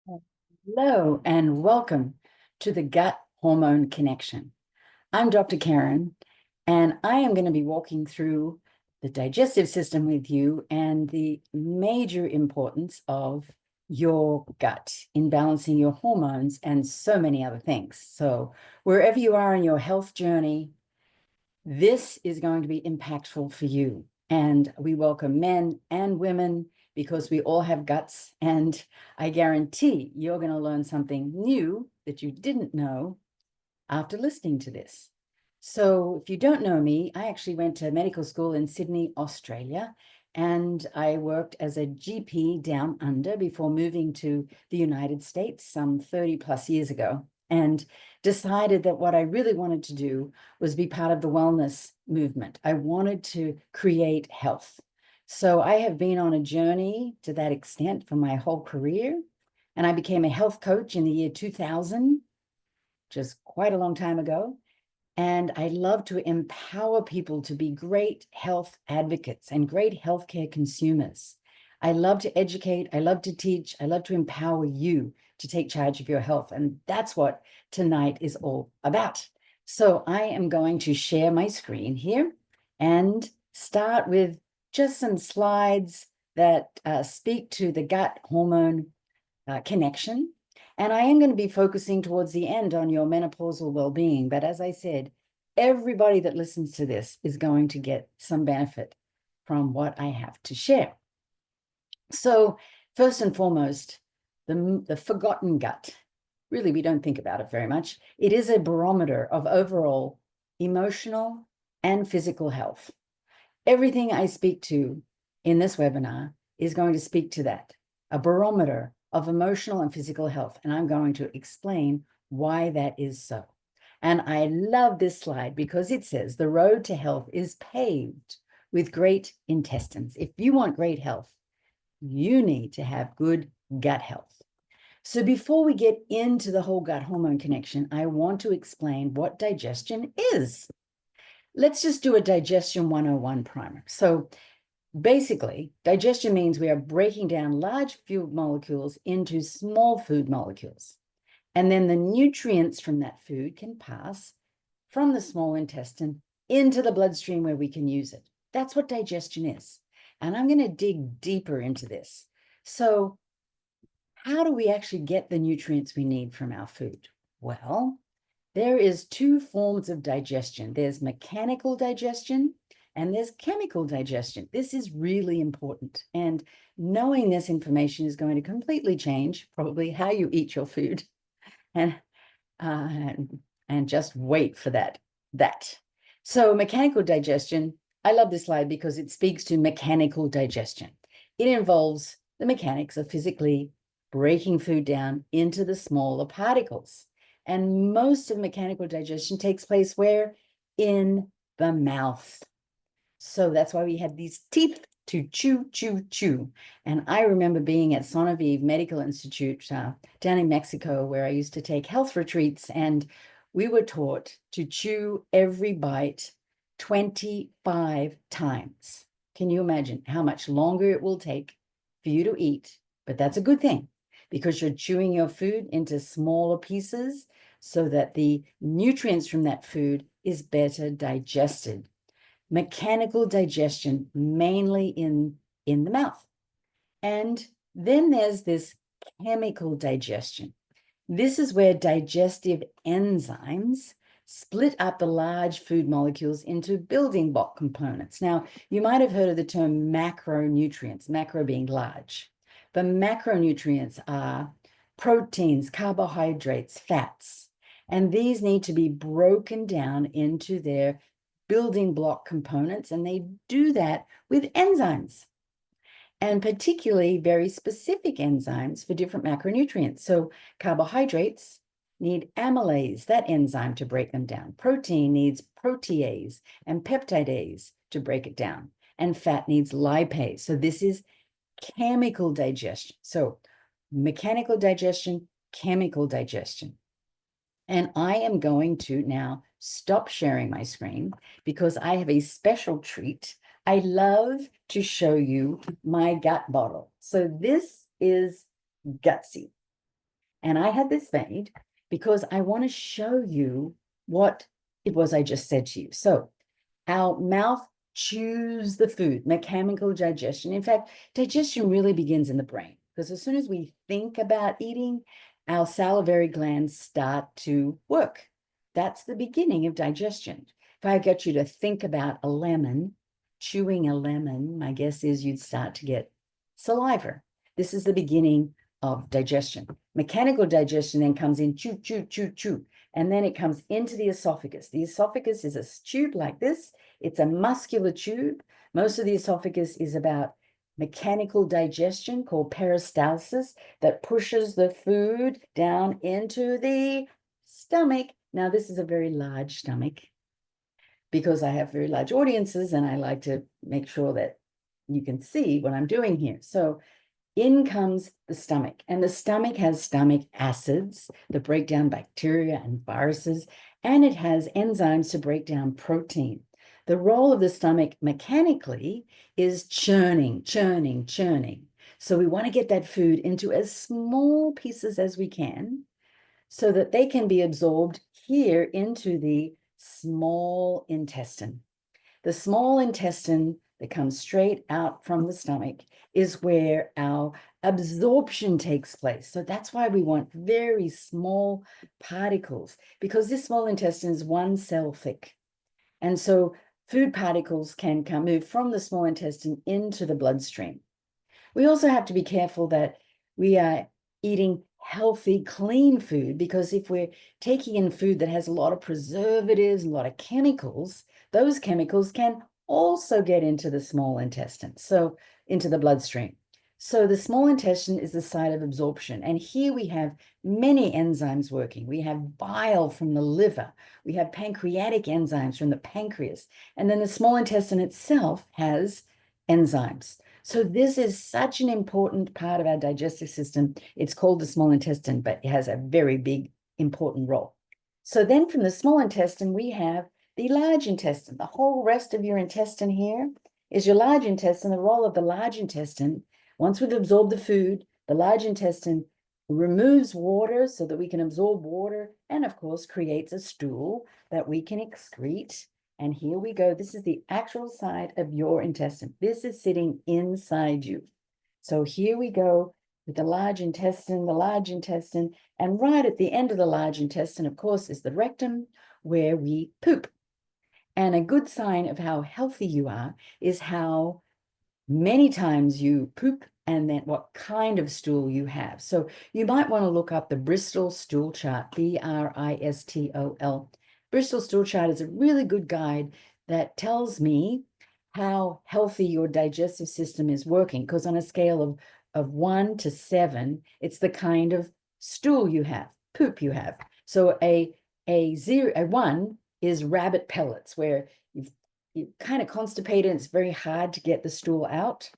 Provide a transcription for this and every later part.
Hello and welcome to the Gut Hormone Connection. I'm Dr. Karen, and I am going to be walking through the digestive system with you and the major importance of your gut in balancing your hormones and so many other things. So, wherever you are in your health journey, this is going to be impactful for you. And we welcome men and women because we all have guts. And I guarantee you're going to learn something new that you didn't know after listening to this. So, if you don't know me, I actually went to medical school in Sydney, Australia, and I worked as a GP down under before moving to the United States some 30 plus years ago, and decided that what I really wanted to do was be part of the wellness movement. I wanted to create health. So, I have been on a journey to that extent for my whole career, and I became a health coach in the year 2000, just quite a long time ago. And I love to empower people to be great health advocates and great healthcare consumers. I love to educate. I love to teach. I love to empower you to take charge of your health. And that's what tonight is all about. So I am going to share my screen here and start with just some slides that speak to the gut hormone connection. And I am going to be focusing towards the end on your menopausal well-being. But as I said, everybody that listens to this is going to get some benefit from what I have to share. So first and foremost, the forgotten gut. Really, we don't think about it very much. It is a barometer of overall emotional and physical health. Everything I speak to in this webinar is going to speak to that, a barometer of emotional and physical health. And I'm going to explain why that is so. And I love this slide because it says the road to health is paved with great intestines. If you want great health, you need to have good gut health. So before we get into the whole gut hormone connection, I want to explain what digestion is. Let's just do a digestion 101 primer. So basically, digestion means we are breaking down large food molecules into small food molecules. And then the nutrients from that food can pass from the small intestine into the bloodstream where we can use it. That's what digestion is. And I'm going to dig deeper into this. So, how do we actually get the nutrients we need from our food? Well, there is two forms of digestion. There's mechanical digestion and there's chemical digestion. This is really important. And knowing this information is going to completely change probably how you eat your food. And just wait for that. So mechanical digestion, I love this slide because it speaks to mechanical digestion. It involves the mechanics of physically breaking food down into the smaller particles. And most of mechanical digestion takes place where? In the mouth. So that's why we have these teeth to chew, chew, chew. And I remember being at Sonovive Medical Institute down in Mexico, where I used to take health retreats, and we were taught to chew every bite 25 times. Can you imagine how much longer it will take for you to eat? But that's a good thing because you're chewing your food into smaller pieces so that the nutrients from that food is better digested. Mechanical digestion, mainly in the mouth. And then there's this chemical digestion. This is where digestive enzymes split up the large food molecules into building block components. Now, you might have heard of the term macronutrients, macro being large. But macronutrients are proteins, carbohydrates, fats, and these need to be broken down into their building block components, and they do that with enzymes, and particularly very specific enzymes for different macronutrients. So carbohydrates need amylase, that enzyme, to break them down. Protein needs protease and peptidase to break it down. And fat needs lipase. So this is chemical digestion. So mechanical digestion, chemical digestion. And I am going to now stop sharing my screen because I have a special treat. I love to show you my gut bottle. So this is Gutsy. And I had this made because I want to show you what it was I just said to you. So our mouth chews the food, mechanical digestion. In fact, digestion really begins in the brain, because as soon as we think about eating, our salivary glands start to work. That's the beginning of digestion. If I get you to think about a lemon, chewing a lemon, my guess is you'd start to get saliva. This is the beginning of digestion. Mechanical digestion then comes in chew, chew, chew, chew, and then it comes into the esophagus. The esophagus is a tube like this. It's a muscular tube. Most of the esophagus is about mechanical digestion, called peristalsis, that pushes the food down into the stomach. Now, this is a very large stomach because I have very large audiences and I like to make sure that you can see what I'm doing here. So in comes the stomach, and the stomach has stomach acids that break down bacteria and viruses, and it has enzymes to break down protein. The role of the stomach mechanically is churning, churning, churning. So we want to get that food into as small pieces as we can so that they can be absorbed here into the small intestine. The small intestine that comes straight out from the stomach is where our absorption takes place. So that's why we want very small particles, because this small intestine is 1 cell thick. And so food particles can move from the small intestine into the bloodstream. We also have to be careful that we are eating healthy, clean food, because if we're taking in food that has a lot of preservatives, a lot of chemicals, those chemicals can also get into the small intestine, so into the bloodstream. So the small intestine is the site of absorption. And here we have many enzymes working. We have bile from the liver. We have pancreatic enzymes from the pancreas. And then the small intestine itself has enzymes. So this is such an important part of our digestive system. It's called the small intestine, but it has a very big, important role. So then from the small intestine, we have the large intestine. The whole rest of your intestine here is your large intestine. The role of the large intestine, once we've absorbed the food, the large intestine removes water so that we can absorb water, and of course creates a stool that we can excrete. And here we go. This is the actual side of your intestine. This is sitting inside you. So here we go with the large intestine, and right at the end of the large intestine, of course, is the rectum, where we poop. And a good sign of how healthy you are is how many times you poop and then what kind of stool you have. So you might want to look up the Bristol stool chart, Bristol. Bristol stool chart is a really good guide that tells me how healthy your digestive system is working, because on a scale of 1 to 7, it's the kind of stool you have, poop you have. So a 1 is rabbit pellets, where you're kind of constipated. It's very hard to get the stool out.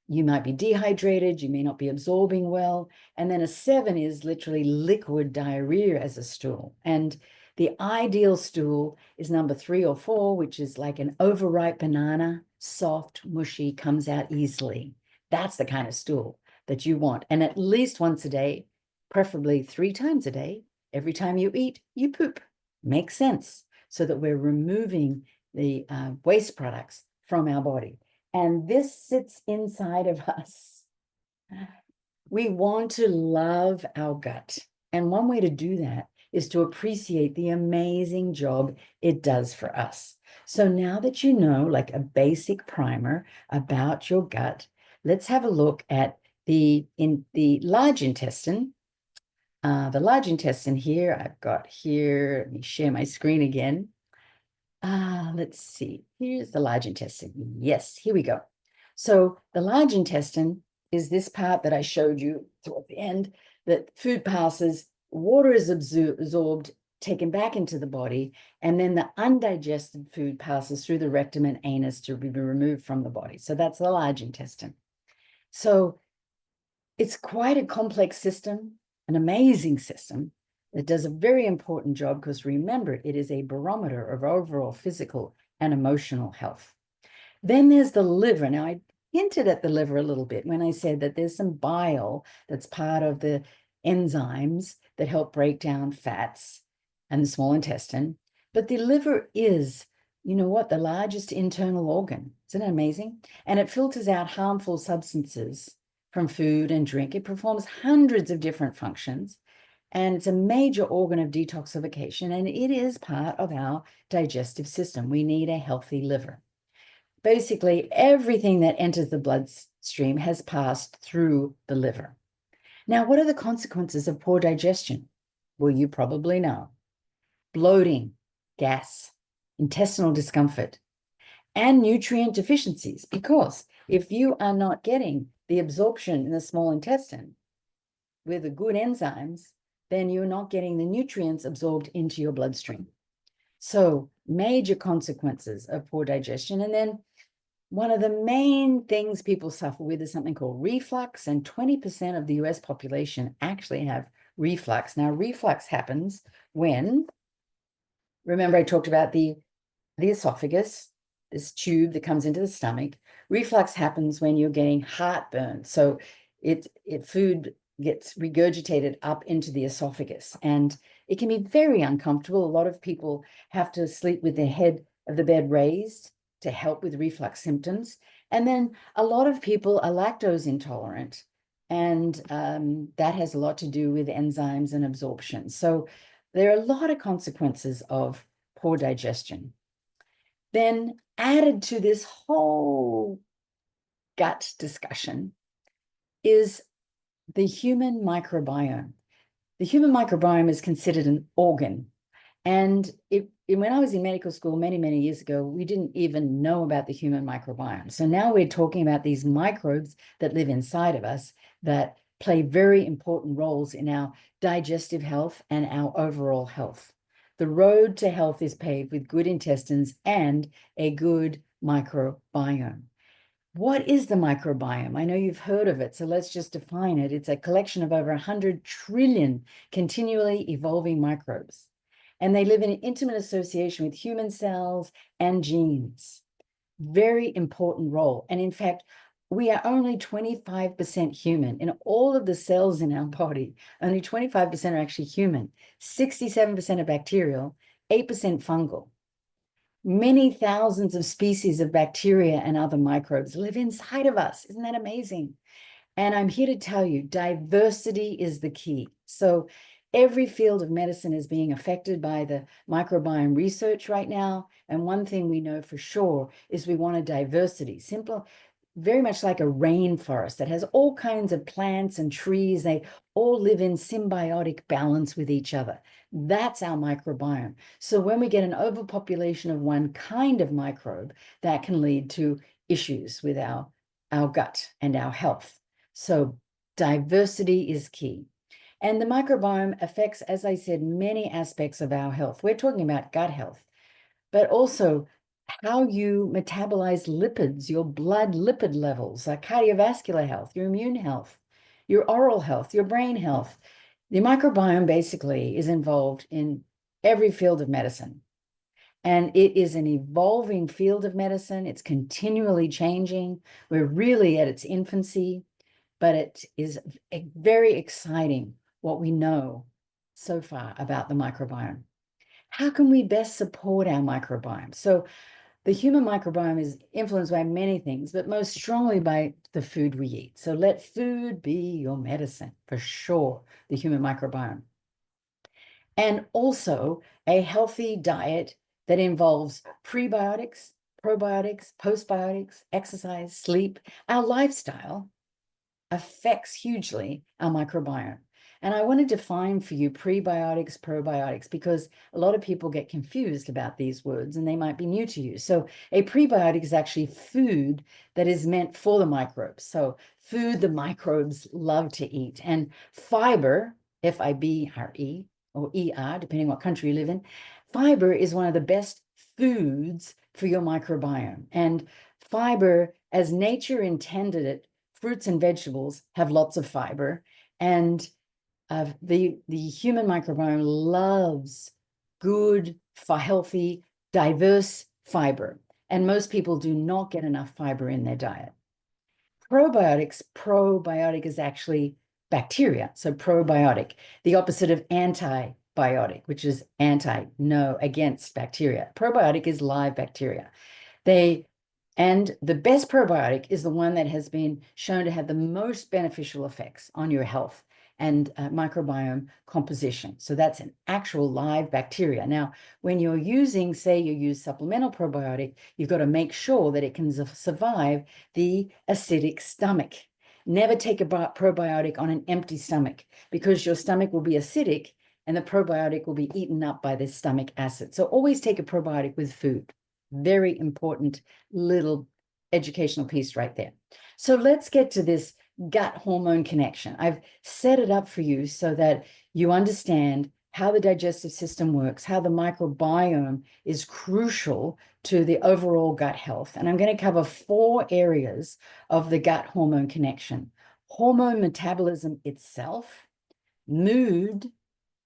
You might be dehydrated. You may not be absorbing well. And then a 7 is literally liquid diarrhea as a stool. And the ideal stool is number 3 or 4, which is like an overripe banana, soft, mushy, comes out easily. That's the kind of stool that you want. And at least once a day, preferably 3 times a day. Every time you eat, you poop. Makes sense, so that we're removing the waste products from our body. And this sits inside of us. We want to love our gut. And one way to do that is to appreciate the amazing job it does for us. So now that you know, like a basic primer about your gut, let's have a look at the large intestine. The large intestine here, I've got here, let me share my screen again. Let's see, here's the large intestine. Yes, here we go. So the large intestine is this part that I showed you toward the end, that food passes, water is absorbed, taken back into the body, and then the undigested food passes through the rectum and anus to be removed from the body. So that's the large intestine. So it's quite a complex system, an amazing system that does a very important job, because remember, it is a barometer of overall physical and emotional health. Then there's the liver. Now, I hinted at the liver a little bit when I said that there's some bile that's part of the enzymes that help break down fats and the small intestine. But the liver is, you know what, the largest internal organ. Isn't it amazing? And it filters out harmful substances from food and drink. It performs hundreds of different functions, and it's a major organ of detoxification, and it is part of our digestive system. We need a healthy liver. Basically, everything that enters the bloodstream has passed through the liver. Now, what are the consequences of poor digestion? Well, you probably know. Bloating, gas, intestinal discomfort, and nutrient deficiencies, because if you are not getting the absorption in the small intestine with the good enzymes, then you're not getting the nutrients absorbed into your bloodstream. So major consequences of poor digestion. And then one of the main things people suffer with is something called reflux, and 20% of the US population actually have reflux. Now, reflux happens when, remember I talked about the esophagus, this tube that comes into the stomach. Reflux happens when you're getting heartburn. So food gets regurgitated up into the esophagus, and it can be very uncomfortable. A lot of people have to sleep with their head of the bed raised to help with reflux symptoms. And then a lot of people are lactose intolerant, and that has a lot to do with enzymes and absorption. So there are a lot of consequences of poor digestion. Then added to this whole gut discussion is the human microbiome. The human microbiome is considered an organ. And when I was in medical school many, many years ago, we didn't even know about the human microbiome. So now we're talking about these microbes that live inside of us that play very important roles in our digestive health and our overall health. The road to health is paved with good intestines and a good microbiome. What is the microbiome? I know you've heard of it, so let's just define it. It's a collection of over 100 trillion continually evolving microbes, and they live in an intimate association with human cells and genes. Very important role. And in fact, we are only 25% human. In all of the cells in our body, only 25% are actually human. 67% are bacterial, 8% fungal. Many thousands of species of bacteria and other microbes live inside of us. Isn't that amazing? And I'm here to tell you, diversity is the key. So every field of medicine is being affected by the microbiome research right now. And one thing we know for sure is we want a diversity, simple, very much like a rainforest that has all kinds of plants and trees. They all live in symbiotic balance with each other. That's our microbiome. So when we get an overpopulation of one kind of microbe, that can lead to issues with our gut and our health. So diversity is key. And the microbiome affects, as I said, many aspects of our health. We're talking about gut health, but also how you metabolize lipids, your blood lipid levels, cardiovascular health, your immune health, your oral health, your brain health. The microbiome basically is involved in every field of medicine. And it is an evolving field of medicine. It's continually changing. We're really at its infancy, but it is very exciting what we know so far about the microbiome. How can we best support our microbiome? So the human microbiome is influenced by many things, but most strongly by the food we eat. So let food be your medicine, for sure, the human microbiome. And also a healthy diet that involves prebiotics, probiotics, postbiotics, exercise, sleep. Our lifestyle affects hugely our microbiome. And I want to define for you prebiotics, probiotics, because a lot of people get confused about these words and they might be new to you. So a prebiotic is actually food that is meant for the microbes. So food the microbes love to eat. And fiber, F-I-B-R-E or E-R, depending what country you live in, fiber is one of the best foods for your microbiome. And fiber, as nature intended it, fruits and vegetables have lots of fiber, and the human microbiome loves good, healthy, diverse fiber, and most people do not get enough fiber in their diet. Probiotic is actually bacteria, so probiotic, the opposite of antibiotic, which is no, against bacteria. Probiotic is live bacteria. And the best probiotic is the one that has been shown to have the most beneficial effects on your health and microbiome composition. So that's an actual live bacteria. Now, when you're using, say you use supplemental probiotic, you've got to make sure that it can survive the acidic stomach. Never take a probiotic on an empty stomach, because your stomach will be acidic and the probiotic will be eaten up by the stomach acid. So always take a probiotic with food. Very important little educational piece right there. So let's get to this gut hormone connection. I've set it up for you so that you understand how the digestive system works, how the microbiome is crucial to the overall gut health. And I'm going to cover 4 areas of the gut hormone connection: hormone metabolism itself, mood,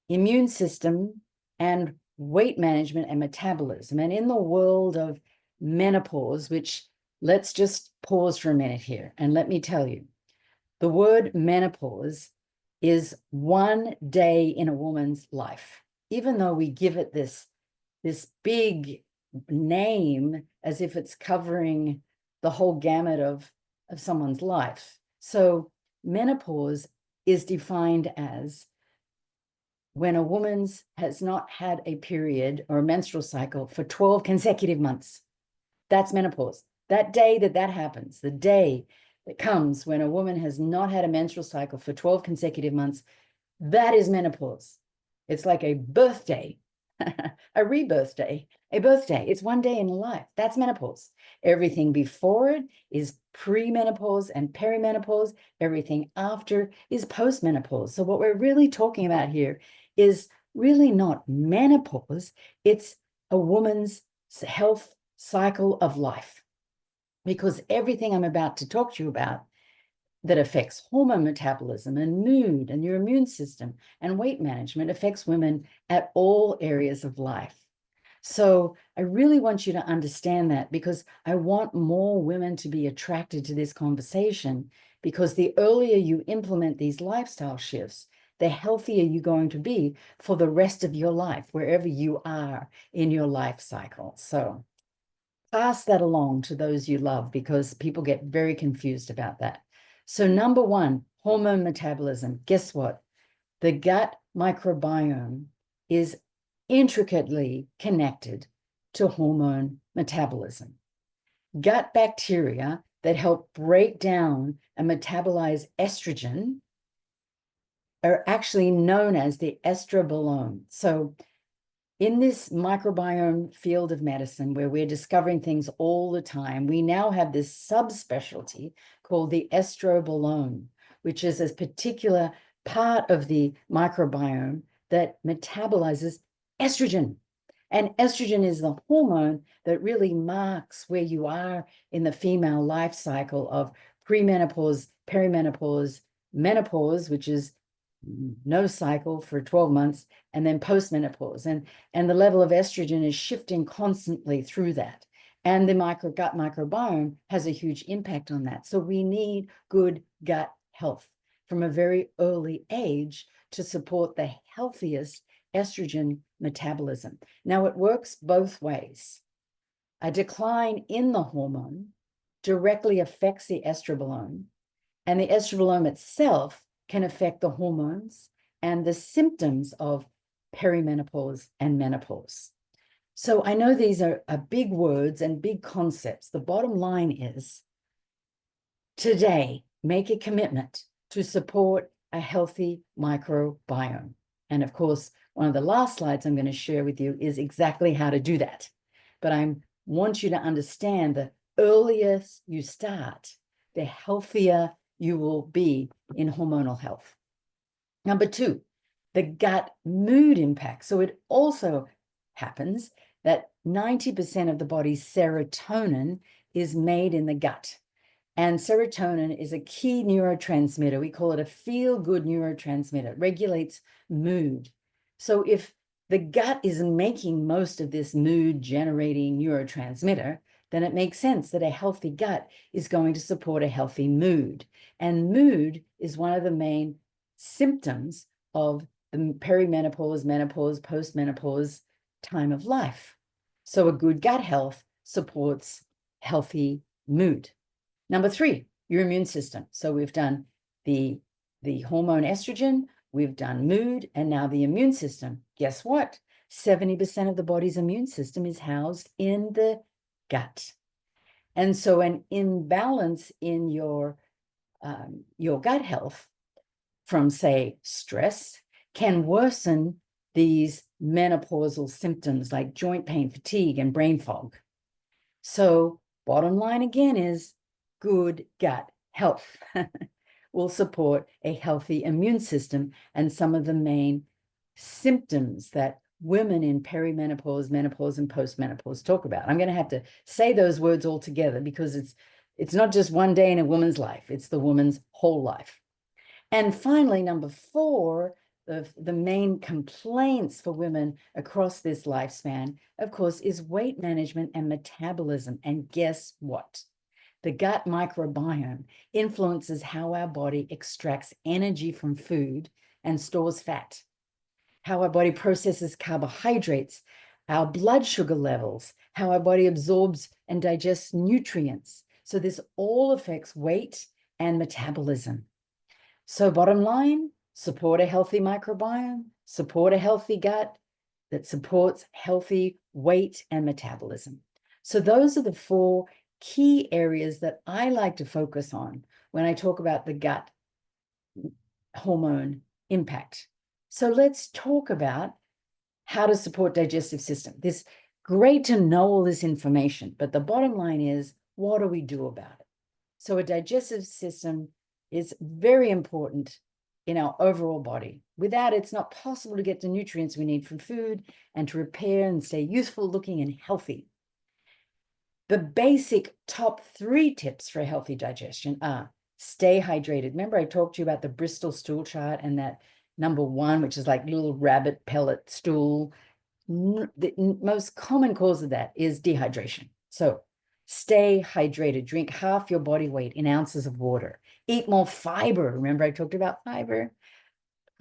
immune system, and weight management and metabolism. And in the world of menopause, which let's just pause for a minute here and let me tell you, the word menopause is one day in a woman's life, even though we give it this big name as if it's covering the whole gamut of someone's life. So menopause is defined as when a woman has not had a period or a menstrual cycle for 12 consecutive months. That's menopause. That day that happens, the day that comes when a woman has not had a menstrual cycle for 12 consecutive months, that is menopause. It's like a birthday, a rebirth day, a birthday. It's one day in life. That's menopause. Everything before it is premenopause and perimenopause. Everything after is postmenopause. So what we're really talking about here is really not menopause. It's a woman's health cycle of life, because everything I'm about to talk to you about that affects hormone metabolism and mood and your immune system and weight management affects women at all areas of life. So I really want you to understand that, because I want more women to be attracted to this conversation, because the earlier you implement these lifestyle shifts, the healthier you're going to be for the rest of your life, wherever you are in your life cycle. So pass that along to those you love, because people get very confused about that. So number 1, hormone metabolism. Guess what? The gut microbiome is intricately connected to hormone metabolism. Gut bacteria that help break down and metabolize estrogen are actually known as the estrobolome. So in this microbiome field of medicine, where we're discovering things all the time, we now have this subspecialty called the estrobolome, which is a particular part of the microbiome that metabolizes estrogen. And estrogen is the hormone that really marks where you are in the female life cycle of premenopause, perimenopause, menopause, which is no cycle for 12 months, and then postmenopause. And the level of estrogen is shifting constantly through that. And the gut microbiome has a huge impact on that. So we need good gut health from a very early age to support the healthiest estrogen metabolism. Now, it works both ways. A decline in the hormone directly affects the estrobolome, and the estrobolome itself can affect the hormones and the symptoms of perimenopause and menopause. So I know these are big words and big concepts. The bottom line is, today, make a commitment to support a healthy microbiome. And of course, one of the last slides I'm going to share with you is exactly how to do that. But I want you to understand the earlier you start, the healthier you will be in hormonal health. Number 2, the gut mood impact. So it also happens that 90% of the body's serotonin is made in the gut. And serotonin is a key neurotransmitter. We call it a feel-good neurotransmitter. It regulates mood. So if the gut is making most of this mood-generating neurotransmitter, then it makes sense that a healthy gut is going to support a healthy mood. And mood is one of the main symptoms of the perimenopause, menopause, postmenopause time of life. So a good gut health supports healthy mood. Number 3, your immune system. So we've done the hormone estrogen, we've done mood, and now the immune system. Guess what? 70% of the body's immune system is housed in the gut. And so an imbalance in your gut health from, say, stress can worsen these menopausal symptoms like joint pain, fatigue, and brain fog. So bottom line again is good gut health will support a healthy immune system, and some of the main symptoms that women in perimenopause, menopause, and postmenopause talk about. I'm going to have to say those words all together because it's not just one day in a woman's life, it's the woman's whole life. And finally, number 4, the main complaints for women across this lifespan, of course, is weight management and metabolism. And guess what? The gut microbiome influences how our body extracts energy from food and stores fat, how our body processes carbohydrates, our blood sugar levels, how our body absorbs and digests nutrients. So this all affects weight and metabolism. So bottom line, support a healthy microbiome, support a healthy gut that supports healthy weight and metabolism. So those are the 4 key areas that I like to focus on when I talk about the gut hormone impact. So let's talk about how to support digestive system. It's great to know all this information, but the bottom line is, what do we do about it? So a digestive system is very important in our overall body. Without it, it's not possible to get the nutrients we need from food and to repair and stay youthful looking and healthy. The basic top 3 tips for a healthy digestion are: stay hydrated. Remember, I talked to you about the Bristol stool chart and that number 1, which is like little rabbit pellet stool. The most common cause of that is dehydration. So stay hydrated. Drink half your body weight in ounces of water. Eat more fiber. Remember, I talked about fiber.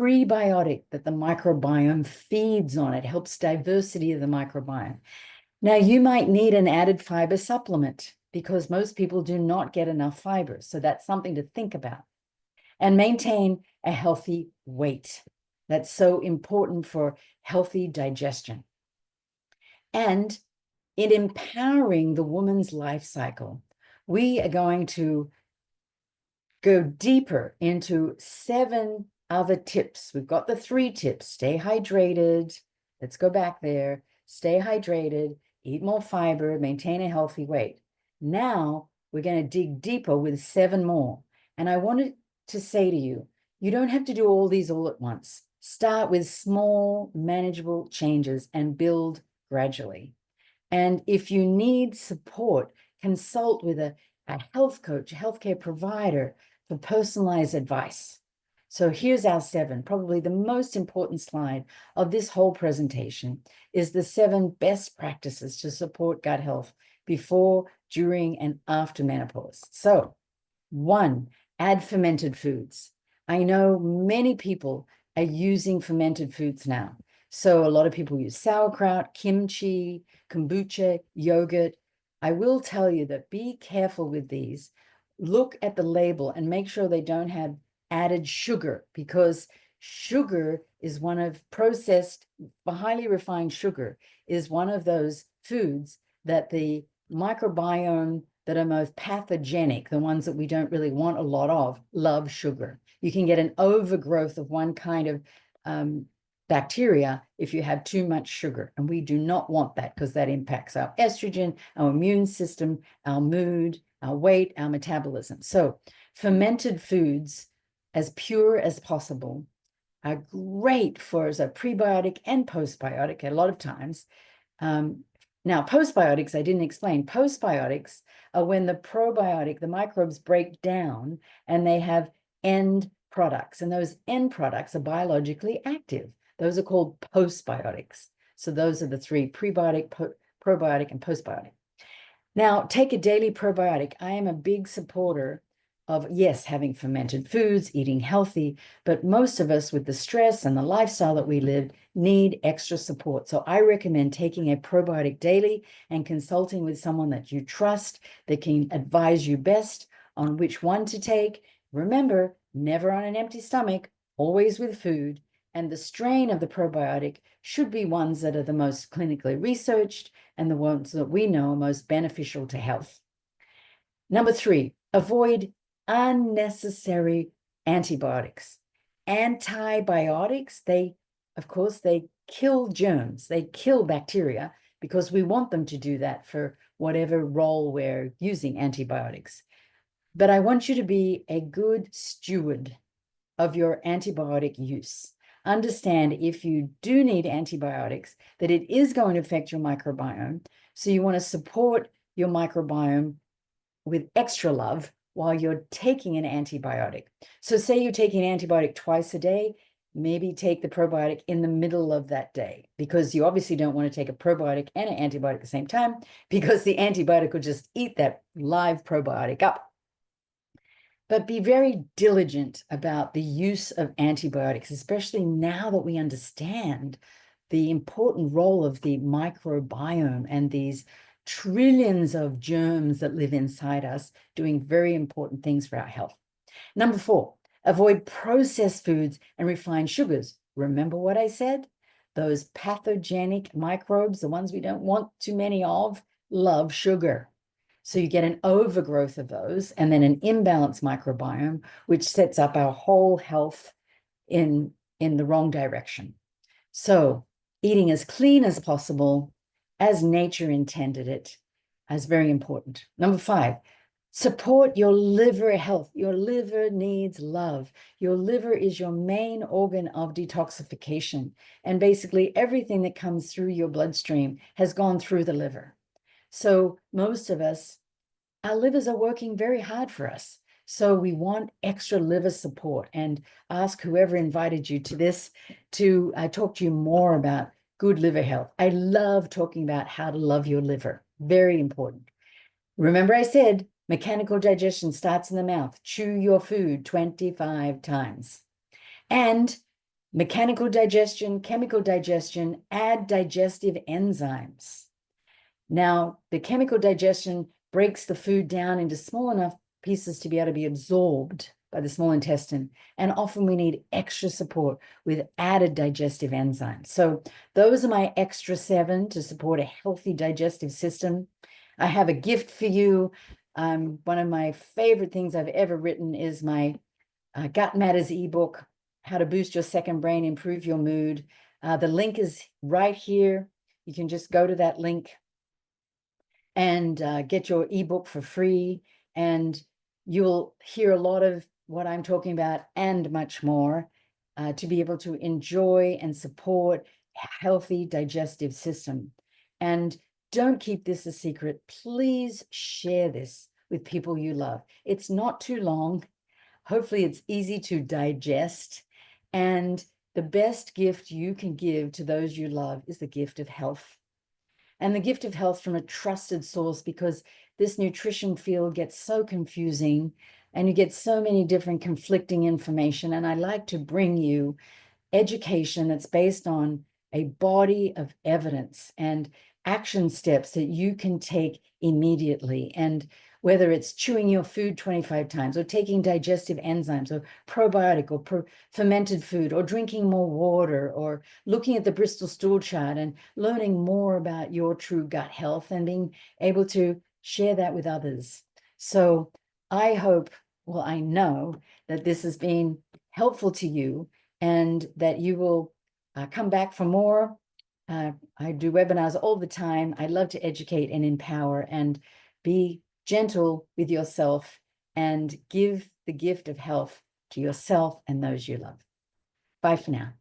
Prebiotic, that the microbiome feeds on. It helps diversity of the microbiome. Now, you might need an added fiber supplement because most people do not get enough fiber. So that's something to think about. And maintain a healthy weight. That's so important for healthy digestion. And in empowering the woman's life cycle, we are going to go deeper into 7 other tips. We've got the 3 tips: stay hydrated. Let's go back there. Stay hydrated, eat more fiber, maintain a healthy weight. Now we're going to dig deeper with 7 more. And I wanted to say to you, you don't have to do all these all at once. Start with small, manageable changes and build gradually. And if you need support, consult with a health coach, a healthcare provider for personalized advice. So here's our 7. Probably the most important slide of this whole presentation is the 7 best practices to support gut health before, during, and after menopause. So 1, add fermented foods. I know many people are using fermented foods now. So a lot of people use sauerkraut, kimchi, kombucha, yogurt. I will tell you that be careful with these. Look at the label and make sure they don't have added sugar, because sugar is one of processed, highly refined sugar is one of those foods that the microbiome that are most pathogenic, the ones that we don't really want a lot of, love sugar. You can get an overgrowth of one kind of bacteria if you have too much sugar. And we do not want that because that impacts our estrogen, our immune system, our mood, our weight, our metabolism. So fermented foods, as pure as possible, are great for as a prebiotic and postbiotic a lot of times. Now, postbiotics, I didn't explain. Postbiotics are when the probiotic, the microbes break down and they have end products. And those end products are biologically active. Those are called postbiotics. So those are the 3: prebiotic, probiotic, and postbiotic. Now, take a daily probiotic. I am a big supporter of, yes, having fermented foods, eating healthy, but most of us with the stress and the lifestyle that we live need extra support. So I recommend taking a probiotic daily and consulting with someone that you trust that can advise you best on which one to take. Remember, never on an empty stomach, always with food. And the strain of the probiotic should be ones that are the most clinically researched and the ones that we know are most beneficial to health. Number 3, avoid unnecessary antibiotics. Antibiotics, of course, they kill germs, they kill bacteria because we want them to do that for whatever role we're using antibiotics. But I want you to be a good steward of your antibiotic use. Understand if you do need antibiotics, that it is going to affect your microbiome. So you want to support your microbiome with extra love while you're taking an antibiotic. So say you're taking an antibiotic twice a day, maybe take the probiotic in the middle of that day, because you obviously don't want to take a probiotic and an antibiotic at the same time, because the antibiotic will just eat that live probiotic up. But be very diligent about the use of antibiotics, especially now that we understand the important role of the microbiome and these trillions of germs that live inside us doing very important things for our health. Number 4, avoid processed foods and refined sugars. Remember what I said? Those pathogenic microbes, the ones we don't want too many of, love sugar. So you get an overgrowth of those and then an imbalanced microbiome, which sets up our whole health in the wrong direction. So eating as clean as possible, as nature intended it, is very important. Number 5, support your liver health. Your liver needs love. Your liver is your main organ of detoxification. And basically everything that comes through your bloodstream has gone through the liver. So most of us, our livers are working very hard for us. So we want extra liver support, and ask whoever invited you to this to talk to you more about good liver health. I love talking about how to love your liver. Very important. Remember I said mechanical digestion starts in the mouth. Chew your food 25 times. And mechanical digestion, chemical digestion, add digestive enzymes. Now, the chemical digestion breaks the food down into small enough pieces to be able to be absorbed by the small intestine. And often we need extra support with added digestive enzymes. So those are my extra 7 to support a healthy digestive system. I have a gift for you. One of my favorite things I've ever written is my Gut Matters ebook, How to Boost Your Second Brain, Improve Your Mood. The link is right here. You can just go to that link and get your ebook for free, and you'll hear a lot of what I'm talking about and much more to be able to enjoy and support a healthy digestive system. And don't keep this a secret. Please share this with people you love. It's not too long. Hopefully it's easy to digest. And the best gift you can give to those you love is the gift of health. And the gift of health from a trusted source, because this nutrition field gets so confusing and you get so many different conflicting information. And I like to bring you education that's based on a body of evidence and action steps that you can take immediately. And whether it's chewing your food 25 times or taking digestive enzymes or probiotic or fermented food or drinking more water or looking at the Bristol stool chart and learning more about your true gut health and being able to share that with others. So I hope, well, I know that this has been helpful to you and that you will come back for more. I do webinars all the time. I love to educate and empower, and be gentle with yourself and give the gift of health to yourself and those you love. Bye for now.